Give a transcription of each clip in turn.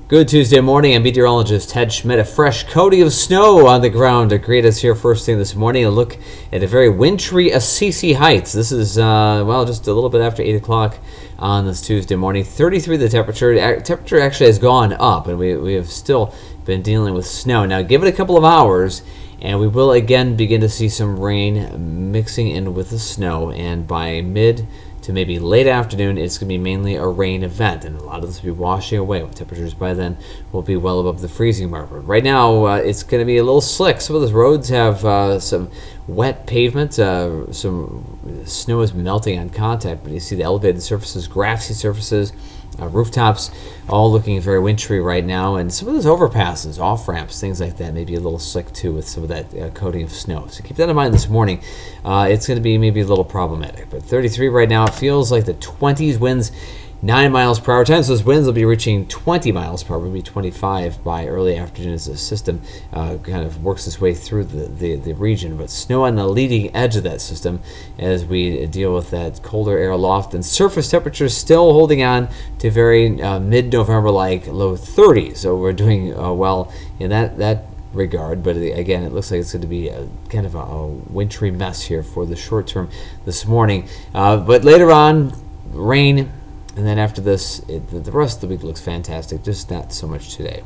Good Tuesday morning. I'm meteorologist Ted Schmidt. A fresh coating of snow on the ground to greet us here first thing this morning. A look at a very wintry Assisi Heights. This is, just a little bit after 8 o'clock on this Tuesday morning. 33 the temperature. Temperature actually has gone up, and we have still been dealing with snow. Now, give it a couple of hours, and we will again begin to see some rain mixing in with the snow, and by mid to maybe late afternoon, it's going to be mainly a rain event, and a lot of this will be washing away. Temperatures by then will be well above the freezing mark. But right now, it's going to be a little slick. Some of those roads have some wet pavement. Some snow is melting on contact, but you see the elevated surfaces, grassy surfaces, rooftops, all looking very wintry right now. And some of those overpasses, off-ramps, things like that, maybe a little slick too with some of that coating of snow. So keep that in mind this morning. It's going to be maybe a little problematic. But 33 right now, it feels like the 20s, winds 9 miles per hour. Times those winds will be reaching 20 miles per hour, maybe 25 by early afternoon as the system kind of works its way through the region. But snow on the leading edge of that system as we deal with that colder air aloft, and surface temperatures still holding on to very mid-November like low 30s. So we're doing well in that regard, but again, it looks like it's going to be a kind of a wintry mess here for the short term this morning. But later on, rain. And then after this, the rest of the week looks fantastic, just not so much today.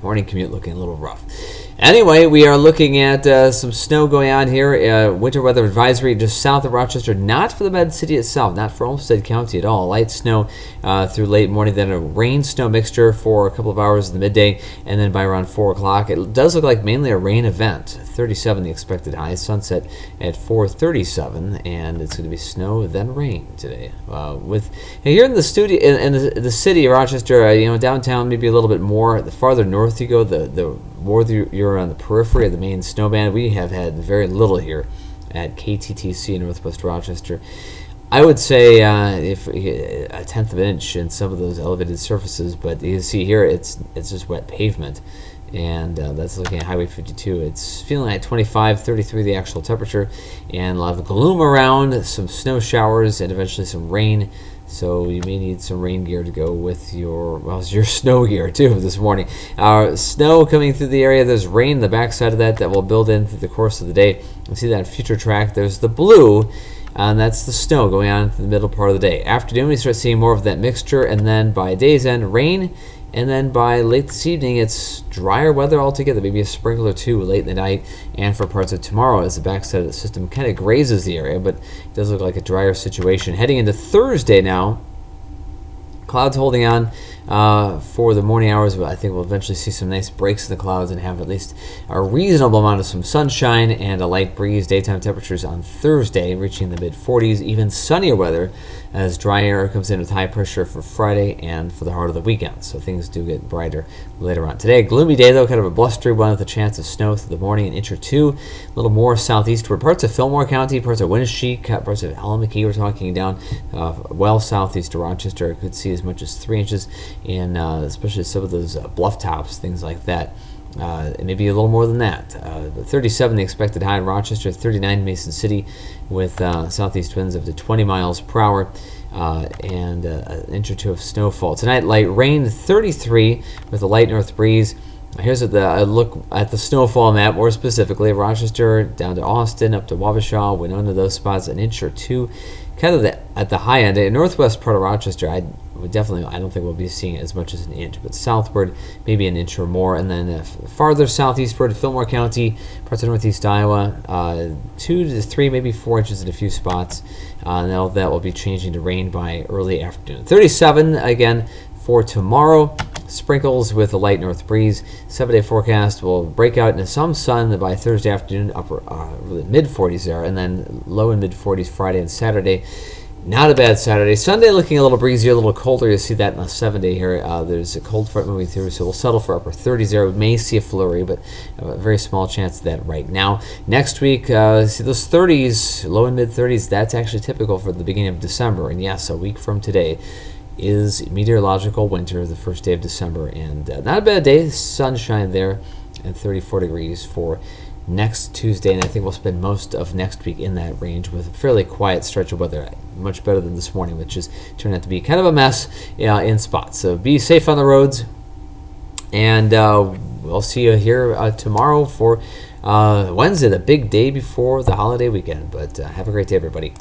Morning commute looking a little rough. Anyway, we are looking at some snow going on here. Winter weather advisory just south of Rochester, not for the Med City itself, not for Olmsted County at all. Light snow through late morning, then a rain-snow mixture for a couple of hours in the midday, and then by around 4 o'clock, it does look like mainly a rain event. 37 the expected high, sunset at 4:37, and it's going to be snow, then rain today. Here in the studio, in the city of Rochester, downtown maybe a little bit more. The farther north you go, the more you're on the periphery of the main snow band. We have had very little here at KTTC in Northwest Rochester. I would say if a tenth of an inch in some of those elevated surfaces, but you see here it's just wet pavement, and that's looking at Highway 52. It's feeling like 25, 33 the actual temperature, and a lot of gloom around, some snow showers, and eventually some rain. So you may need some rain gear to go with your snow gear too this morning. Snow coming through the area. There's rain in the backside of that will build in through the course of the day. You see that future track. There's the blue, and that's the snow going on through the middle part of the day. Afternoon, we start seeing more of that mixture, and then by day's end, rain. And then by late this evening, it's drier weather altogether, maybe a sprinkle or two late in the night and for parts of tomorrow as the backside of the system kind of grazes the area, but it does look like a drier situation. Heading into Thursday now, clouds holding on for the morning hours, but I think we'll eventually see some nice breaks in the clouds and have at least a reasonable amount of some sunshine and a light breeze. Daytime temperatures on Thursday reaching the mid-40s, even sunnier weather as dry air comes in with high pressure for Friday and for the heart of the weekend. So things do get brighter later on. Today, a gloomy day though, kind of a blustery one with a chance of snow through the morning, an inch or two, a little more southeastward. Parts of Fillmore County, parts of Winneshiek, parts of Alameda, we're talking down well southeast of Rochester. Could see as much as 3 inches in especially some of those bluff tops, things like that. Maybe a little more than that. 37 the expected high in Rochester, 39 Mason City with southeast winds up to 20 miles per hour and an inch or two of snowfall. Tonight, light rain, 33 with a light north breeze. Here's a look at the snowfall map, more specifically Rochester down to Austin, up to Wabasha, Winona, those spots, an inch or two. Kind of at the high end. In northwest part of Rochester, I don't think we'll be seeing as much as an inch, but southward, maybe an inch or more. And then farther southeastward, Fillmore County, parts of northeast Iowa, 2 to 3, maybe 4 inches in a few spots. Now that will be changing to rain by early afternoon. 37 again for tomorrow. Sprinkles with a light north breeze. 7-day forecast will break out into some sun by Thursday afternoon, upper mid-40s there, and then low and mid-40s Friday and Saturday. Not a bad Saturday. Sunday looking a little breezier, a little colder. You'll see that in the 7-day here. There's a cold front moving through, so we'll settle for upper 30s there. We may see a flurry, but a very small chance of that right now. Next week, see those 30s, low and mid-30s, that's actually typical for the beginning of December. And yes, a week from today is meteorological winter, the first day of December, and not a bad day. Sunshine there at 34 degrees for next Tuesday, and I think we'll spend most of next week in that range with a fairly quiet stretch of weather, much better than this morning, which is turned out to be kind of a mess in spots. So be safe on the roads. And we'll see you here tomorrow for Wednesday, the big day before the holiday weekend. But have a great day, everybody.